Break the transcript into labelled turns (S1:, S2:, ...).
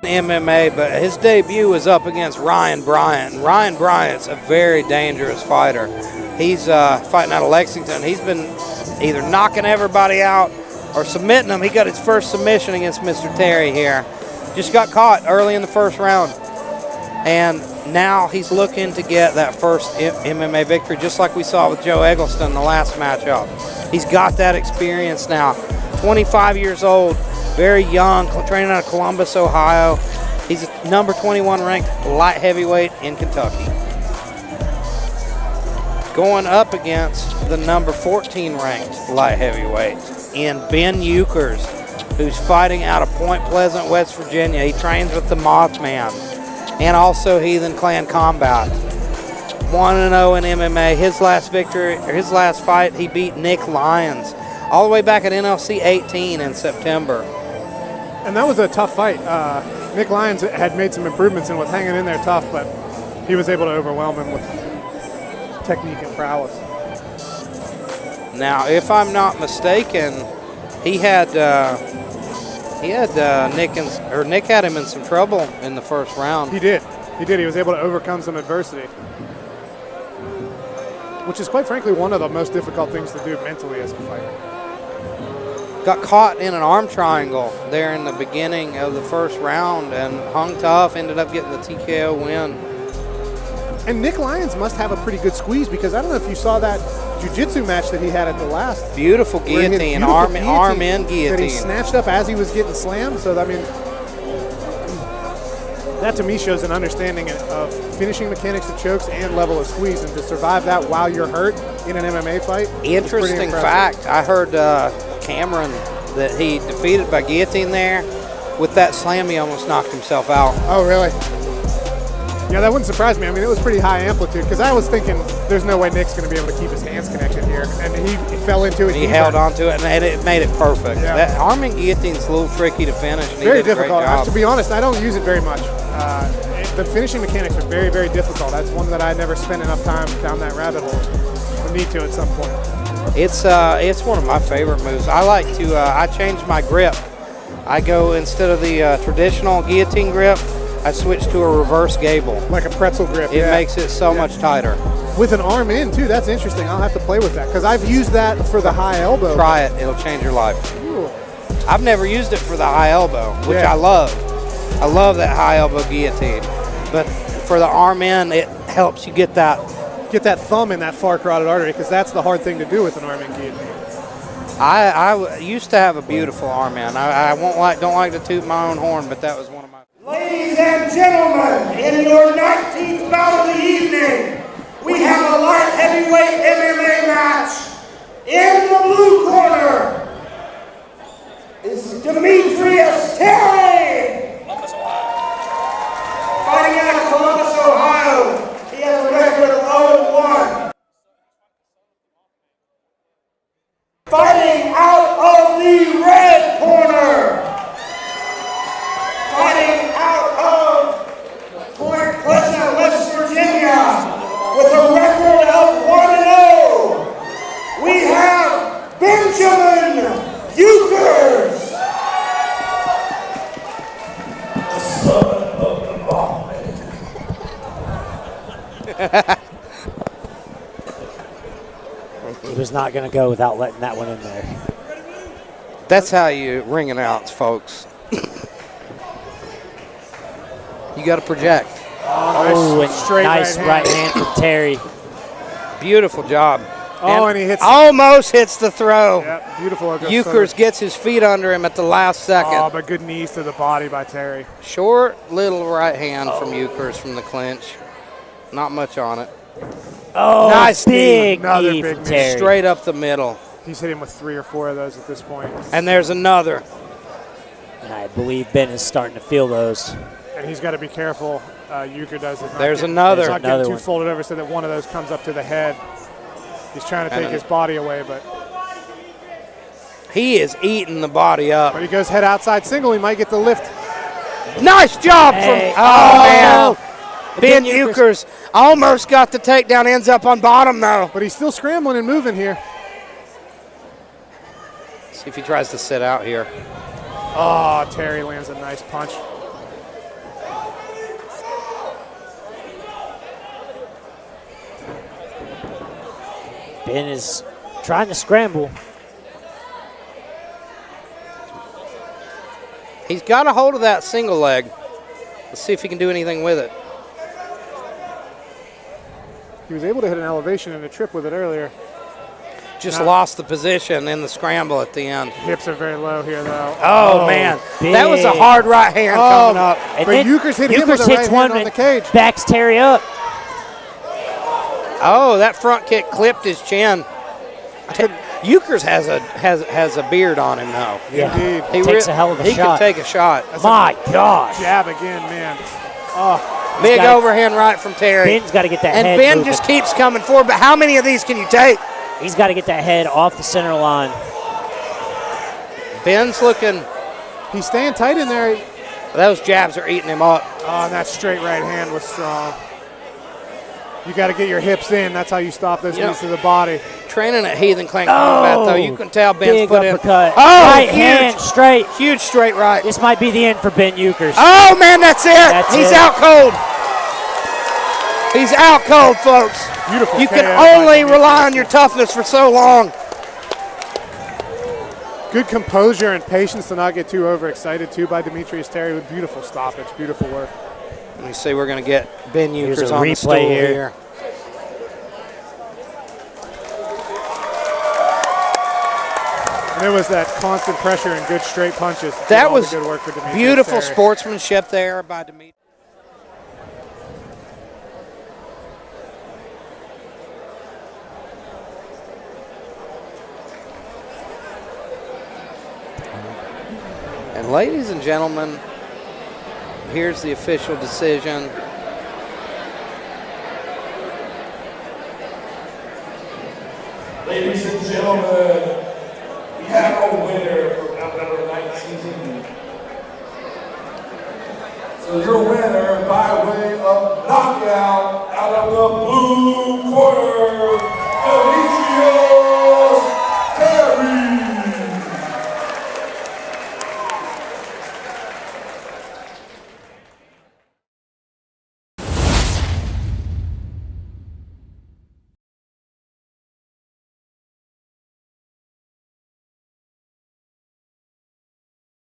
S1: MMA, but his debut was up against Ryan Bryant. And Ryan Bryant's a very dangerous fighter. He's fighting out of Lexington. He's been either knocking everybody out or submitting them. He got his first submission against Mr. Terry here. Just got caught early in the first round. And now he's looking to get that first MMA victory, just like we saw with Joe Eggleston in the last matchup. He's got that experience now. 25 years old, very young, training out of Columbus, Ohio. He's number 21 ranked light heavyweight in Kentucky. Going up against the number 14 ranked light heavyweight in Ben Youkers, who's fighting out of Point Pleasant, West Virginia. He trains with the Mothman and also Heathen Clan Combat. 1-0 in MMA. His last victory, or his last fight, he beat Nick Lyons all the way back at NLC 18 in September.
S2: And that was a tough fight. Nick Lyons had made some improvements and was hanging in there tough, but he was able to overwhelm him with technique and prowess.
S1: Now, if I'm not mistaken, Nick had him in some trouble in the first round.
S2: He did. He was able to overcome some adversity, which is quite frankly one of the most difficult things to do mentally as a fighter.
S1: Got caught in an arm triangle there in the beginning of the first round and hung tough, ended up getting the TKO win.
S2: And Nick Lyons must have a pretty good squeeze, because I don't know if you saw that jiu-jitsu match that he had at the last.
S1: Beautiful guillotine, arm in guillotine.
S2: That he snatched up as he was getting slammed. So, I mean, that to me shows an understanding of finishing mechanics of chokes and level of squeeze, and to survive that while you're hurt in an MMA fight.
S1: Interesting fact, I heard Cameron that he defeated by guillotine there. With that slam, he almost knocked himself out.
S2: Oh, really? Yeah, that wouldn't surprise me. I mean, it was pretty high amplitude, because I was thinking there's no way Nick's going to be able to keep his hands connected here. And he fell into it.
S1: He held onto it, and it made it perfect.
S2: Yeah.
S1: That arm in guillotine's a little tricky to finish. And
S2: very
S1: he did
S2: difficult.
S1: A great job.
S2: To be honest, I don't use it very much. The finishing mechanics are very, very difficult. That's one that I never spent enough time down that rabbit hole. I need to at some point.
S1: It's one of my favorite moves. I like to, I change my grip. I go, instead of the traditional guillotine grip, I switch to a reverse gable.
S2: Like a pretzel grip.
S1: It makes it so much tighter.
S2: With an arm in, too. That's interesting. I'll have to play with that, because I've used that for the high elbow.
S1: Try it. It'll change your life.
S2: Ooh.
S1: I've never used it for the high elbow, which I love. I love that high elbow guillotine. But for the arm in, it helps you get that
S2: thumb in that far carotid artery, because that's the hard thing to do with an arm in guillotine.
S1: I used to have a beautiful arm in. I don't like to toot my own horn, but that was one of my.
S3: Ladies and gentlemen, in your 19th bout of the evening, we have a light heavyweight MMA match. In the blue corner is Demetrius Terry, fighting out of Columbus, Ohio. He has a record of 0-1. Fighting out of the red corner, fighting out of Point Pleasant, West Virginia, with a record of 1-0, we have Benjamin Youkers. The son of the moment.
S4: He was not going to go without letting that one in there.
S1: That's how you ring announce, folks. You got to project.
S4: Nice right hand from Terry.
S1: Beautiful job.
S2: And he hits.
S1: Almost hits the throw.
S2: Yeah, beautiful.
S1: Youkers gets his feet under him at the last second.
S2: Oh, but good knees to the body by Terry.
S1: Short little right hand from Youkers from the clinch. Not much on it.
S4: Oh,
S1: nice
S4: big
S1: knee.
S2: Another
S4: knee
S2: big
S4: from
S2: knee.
S4: Terry.
S1: Straight up the middle.
S2: He's hit him with 3 or 4 of those at this point.
S1: And there's another.
S4: I believe Ben is starting to feel those.
S2: And he's got to be careful. Youkers does it.
S1: There's another.
S2: He's not getting too
S4: one.
S2: folded over so that one of those comes up to the head. He's trying to take his body away, but
S1: he is eating the body up.
S2: he goes head outside single. He might get the lift.
S1: Nice job
S4: Hey.
S1: from man. Ben Youkers almost got the takedown, ends up on bottom though.
S2: But he's still scrambling and moving here.
S1: See if he tries to sit out here.
S2: Oh, Terry lands a nice punch.
S4: Ben is trying to scramble.
S1: He's got a hold of that single leg. Let's see if he can do anything with it.
S2: He was able to hit an elevation and a trip with it earlier.
S1: Just lost the position in the scramble at the end.
S2: Hips are very low here, though.
S1: Oh man,
S4: big.
S1: that was a hard right hand coming up.
S4: And
S2: But
S4: then
S2: Youkers hit him with a
S4: hits
S2: right
S4: one
S2: hand on
S4: and
S2: the cage.
S4: backs Terry up.
S1: Oh, that front kick clipped his chin. Youkers has a beard on him now.
S4: Yeah,
S2: Indeed.
S1: He
S4: takes a hell of a
S1: he
S4: shot.
S1: can take a shot.
S4: My gosh.
S2: Jab again, man. Oh,
S1: Big
S4: got it.
S1: overhand right from Terry.
S4: Ben's got to get that
S1: And
S4: head
S1: Ben
S4: moving.
S1: just keeps coming forward. But how many of these can you take?
S4: He's got to get that head off the center line.
S1: Ben's looking.
S2: he's staying tight in there.
S1: Those jabs are eating him up.
S2: Oh, and that straight right hand was strong. You got to get your hips in. That's how you stop those knees to the body.
S1: Training at Heathen Clan Combat, though, you can tell Ben's
S4: Big
S1: put
S4: uppercut.
S1: in. Oh,
S4: right
S1: huge,
S4: hand straight.
S1: huge straight right.
S4: This might be the end for Ben Youkers.
S1: Oh man, that's it. He's
S4: it.
S1: out cold. He's out cold, folks.
S2: Beautiful.
S1: You can
S2: KO by
S1: only
S2: Demetrius.
S1: rely on your toughness for so long.
S2: Good composure and patience to not get too overexcited, too, by Demetrius Terry with beautiful stoppage, beautiful work.
S1: Let me see, we're going to get Ben
S4: Here's
S1: Youkers
S4: a
S1: on the
S4: replay
S1: stool
S4: here.
S1: here.
S2: And it was that constant pressure and good straight punches.
S1: That
S2: All the
S1: was
S2: good work for Demetrius
S1: beautiful
S2: Terry.
S1: sportsmanship there by Demetrius. And ladies and gentlemen, here's the official decision.
S5: Ladies and gentlemen, we have a winner for bout number 19. So your